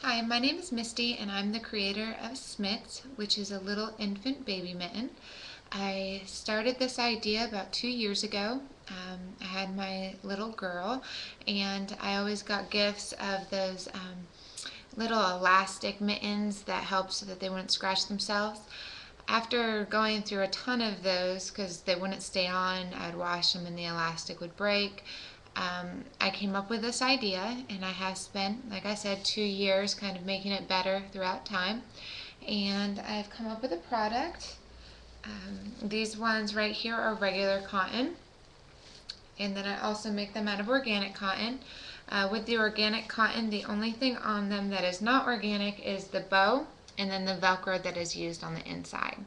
Hi, my name is Misty and I'm the creator of Smitts, which is a little infant baby mitten. I started this idea about 2 years ago. I had my little girl and I always got gifts of those little elastic mittens that help so that they wouldn't scratch themselves. After going through a ton of those, because they wouldn't stay on, I'd wash them and the elastic would break. I came up with this idea, and I have spent, like I said, 2 years kind of making it better throughout time. And I've come up with a product. These ones right here are regular cotton, and then I also make them out of organic cotton. With the organic cotton, the only thing on them that is not organic is the bow and then the Velcro that is used on the inside.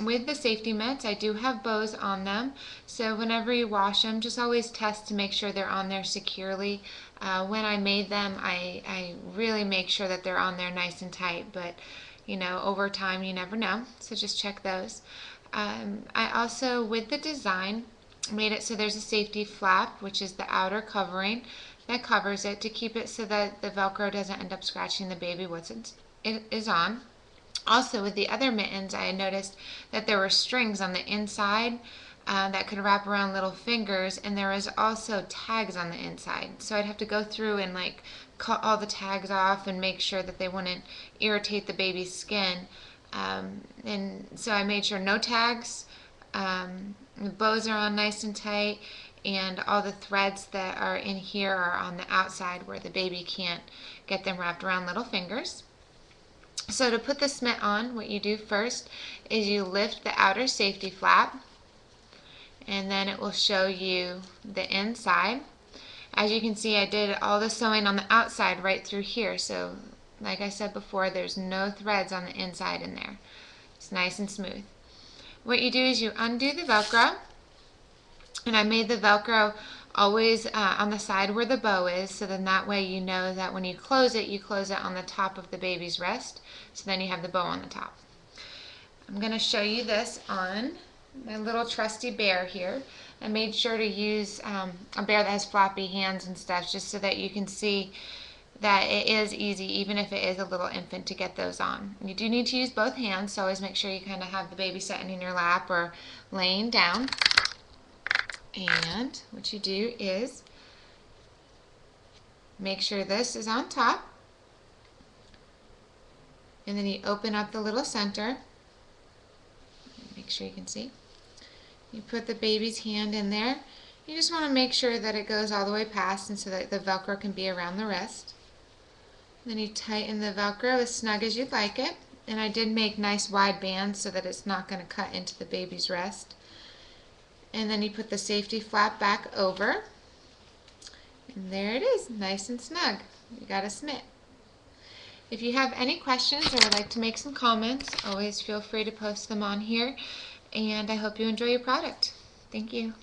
With the safety mitts, I do have bows on them, so whenever you wash them, just always test to make sure they're on there securely. When I made them, I really make sure that they're on there nice and tight, but over time you never know, so just check those. I also, with the design, made it so there's a safety flap, which is the outer covering that covers it to keep it so that the Velcro doesn't end up scratching the baby once it is on. Also, with the other mittens, I noticed that there were strings on the inside that could wrap around little fingers, and there was also tags on the inside. So I'd have to go through and cut all the tags off and make sure that they wouldn't irritate the baby's skin. And so I made sure no tags, the bows are on nice and tight, and all the threads that are in here are on the outside where the baby can't get them wrapped around little fingers. So to put the Smitt on, what you do first is you lift the outer safety flap, and then it will show you the inside. As you can see, I did all the sewing on the outside right through here, so like I said before, there's no threads on the inside in there. It's nice and smooth. What you do is you undo the Velcro, and I made the Velcro always on the side where the bow is, so then that way you know that when you close it on the top of the baby's wrist, so then you have the bow on the top. I'm going to show you this on my little trusty bear here. I made sure to use a bear that has floppy hands and stuff, just so that you can see that it is easy, even if it is a little infant, to get those on. You do need to use both hands, so always make sure you kind of have the baby sitting in your lap or laying down. And what you do is make sure this is on top, and then you open up the little center. Make sure you can see. You put the baby's hand in there. You just want to make sure that it goes all the way past, and so that the Velcro can be around the wrist. Then you tighten the Velcro as snug as you'd like it, and I did make nice wide bands so that it's not going to cut into the baby's wrist. And then you put the safety flap back over, and there it is, nice and snug. You got a Smitt. If you have any questions or would like to make some comments, always feel free to post them on here, and I hope you enjoy your product. Thank you.